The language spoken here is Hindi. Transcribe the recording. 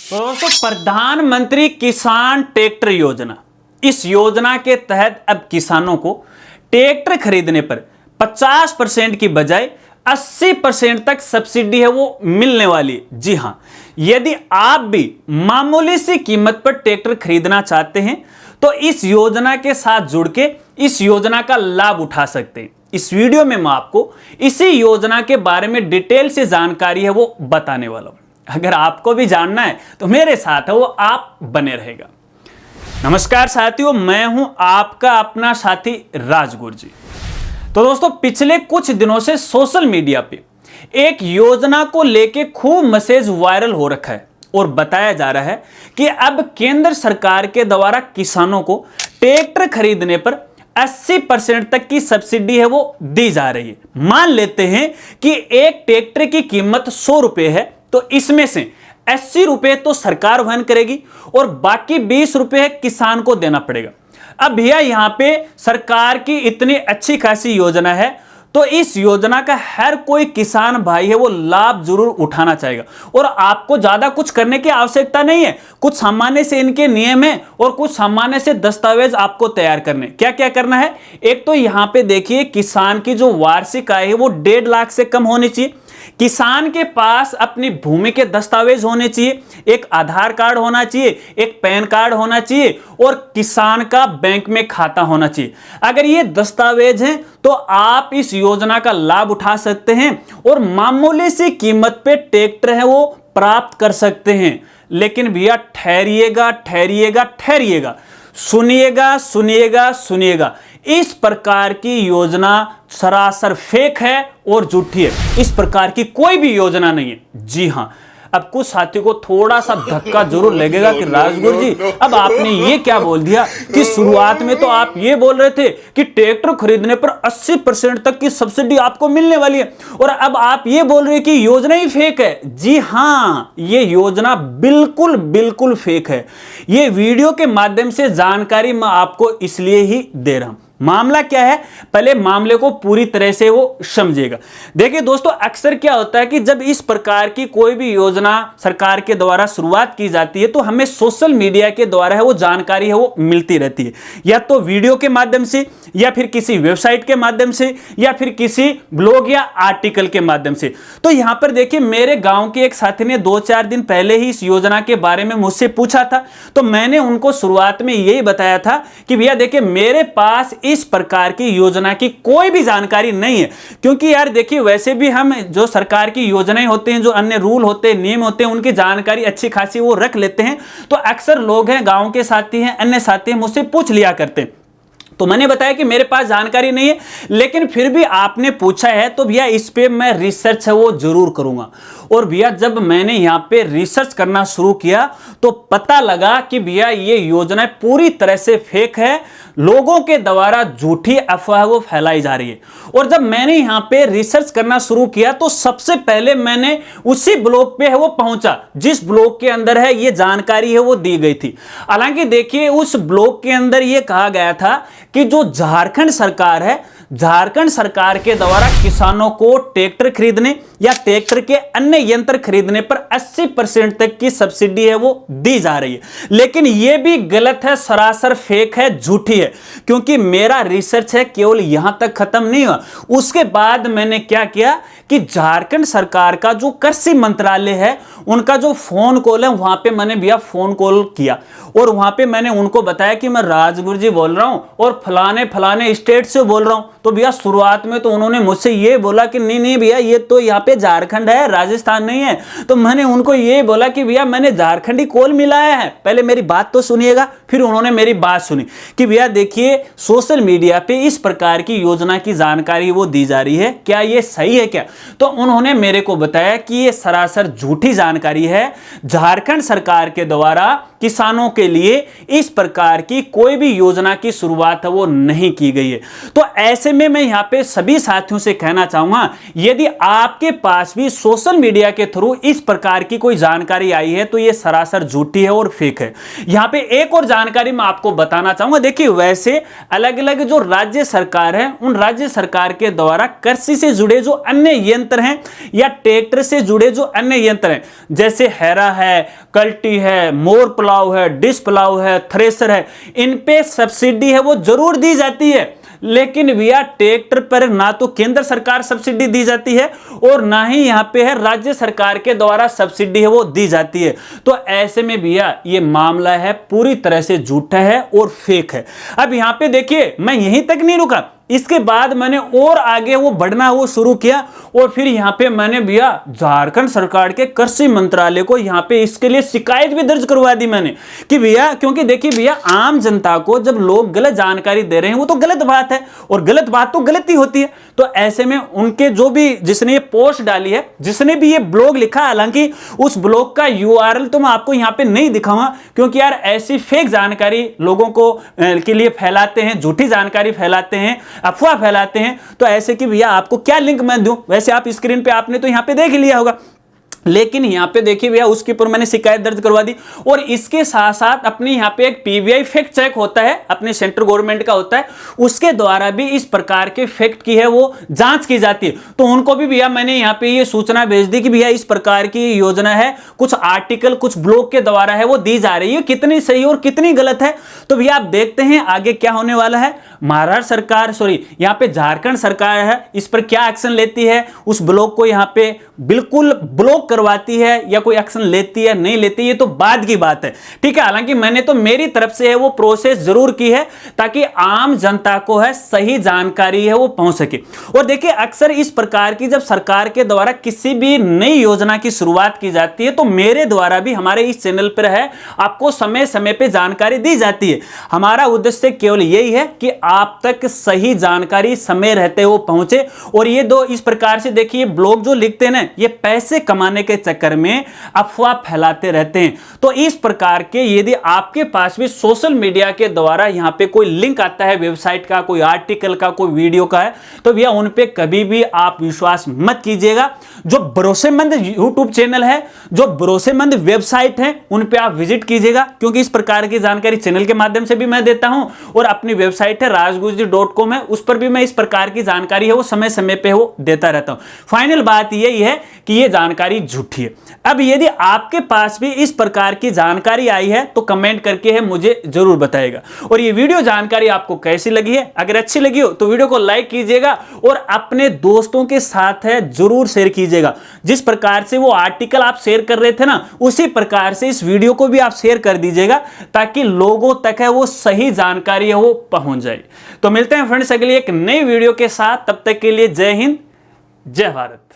तो दोस्तों, प्रधानमंत्री किसान ट्रैक्टर योजना, इस योजना के तहत अब किसानों को ट्रैक्टर खरीदने पर 50% की बजाय 80% तक सब्सिडी है वो मिलने वाली है। जी हां, यदि आप भी मामूली सी कीमत पर ट्रैक्टर खरीदना चाहते हैं तो इस योजना के साथ जुड़ के इस योजना का लाभ उठा सकते हैं। इस वीडियो में मैं आपको इसी योजना के बारे में डिटेल से जानकारी है वो बताने वाला हूं। अगर आपको भी जानना है तो मेरे साथ है वो आप बने रहेगा। नमस्कार साथियों, मैं हूं आपका अपना साथी राजगुरु जी। तो दोस्तों, पिछले कुछ दिनों से सोशल मीडिया पे एक योजना को लेके खूब मैसेज वायरल हो रखा है और बताया जा रहा है कि अब केंद्र सरकार के द्वारा किसानों को ट्रैक्टर खरीदने पर 80% तक की सब्सिडी है वो दी जा रही है। मान लेते हैं कि एक ट्रैक्टर की कीमत 100 रुपए है, तो इसमें से 80 रुपए तो सरकार वहन करेगी और बाकी 20 रुपए किसान को देना पड़ेगा। अब भैया यहां पे सरकार की इतनी अच्छी खासी योजना है तो इस योजना का हर कोई किसान भाई है वो लाभ जरूर उठाना चाहेगा और आपको ज्यादा कुछ करने की आवश्यकता नहीं है। कुछ सामान्य से इनके नियम है और कुछ सामान्य से दस्तावेज आपको तैयार करने। क्या क्या करना है? एक तो यहां पे देखिए, किसान की जो वार्षिक आय है वो 1.5 लाख से कम होनी चाहिए। किसान के पास अपनी भूमि के दस्तावेज होने चाहिए, एक आधार कार्ड होना चाहिए, एक पैन कार्ड होना चाहिए और किसान का बैंक में खाता होना चाहिए। अगर ये दस्तावेज हैं तो आप इस योजना का लाभ उठा सकते हैं और मामूली सी कीमत पे ट्रैक्टर है वो प्राप्त कर सकते हैं। लेकिन भैया ठहरिएगा ठहरिएगा ठहरिएगा, सुनिएगा सुनिएगा सुनिएगा, इस प्रकार की योजना सरासर फेक है और झूठी है। इस प्रकार की कोई भी योजना नहीं है। जी हां, अब कुछ साथियों को थोड़ा सा धक्का जरूर लगेगा कि राजगुरु जी, अब आपने ये क्या बोल दिया कि शुरुआत में तो आप ये बोल रहे थे कि ट्रैक्टर खरीदने पर 80% तक की सब्सिडी आपको मिलने वाली है और अब आप ये बोल रहे हैं कि योजना ही फेक है। जी हां, ये योजना बिल्कुल बिल्कुल फेक है। ये वीडियो के माध्यम से जानकारी मैं आपको इसलिए ही दे रहा हूं। मामला क्या है, पहले मामले को पूरी तरह से वो समझिएगा। देखिए दोस्तों, अक्सर क्या होता है कि जब इस प्रकार की कोई भी योजना सरकार के द्वारा शुरुआत की जाती है तो हमें सोशल मीडिया के द्वारा है वो जानकारी है वो मिलती रहती है, या तो वीडियो के माध्यम से या फिर किसी वेबसाइट के माध्यम से या फिर किसी ब्लॉग या आर्टिकल के माध्यम से। तो यहां पर देखिए, मेरे गांव के एक साथी ने 2-4 दिन पहले ही इस योजना के बारे में मुझसे पूछा था, तो मैंने उनको शुरुआत में यही बताया था कि भैया देखिए, मेरे पास इस प्रकार की योजना की कोई भी जानकारी नहीं है। क्योंकि यार देखिए, वैसे भी हम जो सरकार की योजनाएं होते हैं, जो अन्य रूल होते हैं, नियम होते हैं, उनकी जानकारी अच्छी खासी वो रख लेते हैं। तो अक्सर लोग हैं, गांव के साथी हैं, अन्य साथी हैं, मुझसे पूछ लिया करते हैं। तो मैंने बताया कि मेरे पास जानकारी नहीं है, लेकिन फिर भी आपने पूछा है तो भैया इस पे मैं रिसर्च है वो जरूर करूंगा। और भैया जब मैंने यहाँ पे रिसर्च करना शुरू किया तो पता लगा कि भैया ये योजना पूरी तरह से फेक है, लोगों के द्वारा झूठी अफवाह वो फैलाई जा रही है। और जब मैंने यहाँ पे रिसर्च करना शुरू किया तो सबसे पहले मैंने उसी ब्लॉग पे है वो पहुंचा जिस ब्लॉग के अंदर है ये जानकारी है वो दी गई थी। हालांकि देखिए, उस ब्लॉग के अंदर ये कहा गया था कि जो झारखंड सरकार है, झारखंड सरकार के द्वारा किसानों को ट्रैक्टर खरीदने या ट्रैक्टर के अन्य यंत्र खरीदने पर 80% तक की सब्सिडी है वो दी जा रही है। लेकिन यह भी गलत है, सरासर फेक है, झूठी है। क्योंकि मेरा रिसर्च है केवल यहां तक खत्म नहीं हुआ। उसके बाद मैंने क्या किया कि झारखंड सरकार का जो कृषि मंत्रालय है उनका जो फोन कॉल है वहां पे मैंने भैया फोन कॉल किया और वहां पे मैंने उनको बताया कि मैं राजगुरु जी बोल रहा हूं और फलाने फलाने स्टेट से बोल रहा हूं। तो भैया शुरुआत में तो उन्होंने मुझसे ये बोला कि नहीं नहीं भैया, ये तो यहाँ पे झारखंड है, राजस्थान नहीं है। तो मैंने उनको ये बोला कि भैया मैंने झारखंडी कॉल मिलाया है, पहले मेरी बात तो सुनिएगा। फिर उन्होंने मेरी बात सुनी कि भैया देखिए, सोशल मीडिया पे इस प्रकार की योजना की जानकारी वो दी जा रही है, क्या ये सही है क्या? तो उन्होंने मेरे को बताया कि ये सरासर झूठी जानकारी है। झारखंड सरकार के द्वारा किसानों के लिए इस प्रकार की कोई भी योजना की शुरुआत है वो नहीं की गई है। तो ऐसे ऐसे में मैं यहाँ पे सभी साथियों से कहना चाहूंगा, यदि आपके पास भी सोशल मीडिया के थ्रू इस प्रकार की कोई जानकारी आई है तो ये सरासर झूठी है और फेक है। यहाँ पे एक और जानकारी मैं आपको बताना चाहूंगा। देखिए, वैसे अलग अलग जो राज्य सरकार है, उन राज्य सरकार के द्वारा कृषि से जुड़े जो अन्य यंत्र हैं या ट्रैक्टर से जुड़े जो अन्य यंत्र हैं, जैसे हैरा है, कल्टी है, मोर प्लाव है, डिश प्लाव है, थ्रेसर है, इन पे सब्सिडी है वो जरूर दी जाती है। लेकिन भैया ट्रैक्टर पर ना तो केंद्र सरकार सब्सिडी दी जाती है और ना ही यहां पे है राज्य सरकार के द्वारा सब्सिडी है वो दी जाती है। तो ऐसे में भैया ये मामला है पूरी तरह से झूठा है और फेक है। अब यहां पे देखिए, मैं यहीं तक नहीं रुका, इसके बाद मैंने और आगे वो बढ़ना वो शुरू किया और फिर यहाँ पे मैंने भैया झारखंड सरकार के कृषि मंत्रालय को यहाँ पे इसके लिए शिकायत भी दर्ज करवा दी मैंने कि भैया, क्योंकि देखिए भैया, आम जनता को जब लोग गलत जानकारी दे रहे हैं वो तो गलत बात है और गलत बात तो गलत ही होती है। तो ऐसे में उनके जो भी जिसने ये पोस्ट डाली है, जिसने भी ये ब्लॉग लिखा, हालांकि उस ब्लॉग का URL तो मैं आपको यहाँ पे नहीं दिखाऊंगा, क्योंकि यार ऐसी फेक जानकारी लोगों को के लिए फैलाते हैं, झूठी जानकारी फैलाते हैं, अफवाह फैलाते हैं। तो ऐसे कि भैया आपको क्या लिंक मैं दूं, वैसे आप स्क्रीन पे आपने तो यहां पे देख लिया होगा, लेकिन यहां पे देखिए भैया उसके ऊपर मैंने शिकायत दर्ज करवा दी। और इसके साथ साथ अपने यहां पे एक PVI फैक्ट चेक होता है, अपने सेंट्रल गवर्नमेंट का होता है, उसके द्वारा भी इस प्रकार के फैक्ट की है वो जांच की जाती है। तो उनको भी भैया मैंने यहां पे ये सूचना भेज दी कि भैया इस प्रकार की योजना है, कुछ आर्टिकल कुछ ब्लॉग के द्वारा है वो दी जा रही है, कितनी सही और कितनी गलत है। तो भैया आप देखते हैं आगे क्या होने वाला है। महाराष्ट्र सरकार, सॉरी यहाँ पे झारखंड सरकार है, इस पर क्या एक्शन लेती है, उस ब्लॉग को यहाँ पे बिल्कुल ब्लॉक करवाती है या कोई एक्शन लेती है नहीं लेती, ये तो बाद की बात है, ठीक है। हालांकि मैंने तो मेरी तरफ से है वो प्रोसेस जरूर की है ताकि आम जनता को है सही जानकारी है वो पहुंच सके। और देखिए, अक्सर इस प्रकार की जब सरकार के द्वारा किसी भी नई योजना की शुरुआत की जाती है तो मेरे द्वारा भी हमारे इस चैनल पर है आपको समय समय पे जानकारी दी जाती है। हमारा उद्देश्य केवल यही है कि आप तक सही जानकारी समय रहते हुए पहुंचे। और ये दो इस प्रकार से देखिए ब्लॉग जो लिखते हैं ना, ये पैसे कमाने के चक्कर में अफवाह फैलाते रहते हैं। तो इस प्रकार के यदि आपके पास भी सोशल मीडिया के द्वारा यहां पे कोई लिंक आता है, वेबसाइट का, कोई आर्टिकल का, कोई वीडियो का है, तो भैया उन पे कभी भी आप विश्वास मत कीजिएगा। जो भरोसेमंद यूट्यूब चैनल है, जो भरोसेमंद वेबसाइट है, उन पे आप विजिट कीजिएगा, क्योंकि इस प्रकार की जानकारी चैनल के माध्यम से भी मैं देता हूं और अपनी वेबसाइट है rajgujji.com है, उस पर भी मैं इस प्रकार की जानकारी है वो समय समय पे वो देता रहता हूं। फाइनल बात यही है कि ये जानकारी झूठी है। अब यदि आपके पास भी इस प्रकार की जानकारी आई है तो कमेंट करके है मुझे जरूर बताइएगा। और ये वीडियो जानकारी आपको कैसी लगी है, अगर अच्छी लगी हो तो वीडियो को लाइक कीजिएगा और अपने दोस्तों के साथ है जरूर शेयर कीजिएगा। जिस प्रकार से वो आर्टिकल आप शेयर कर रहे थे ना, उसी प्रकार से इस वीडियो को भी आप शेयर कर दीजिएगा ताकि लोगों तक है वो सही जानकारी है वो पहुंच जाए। तो मिलते हैं फ्रेंड्स अगली एक नई वीडियो के साथ, तब तक के लिए जय हिंद, जय भारत।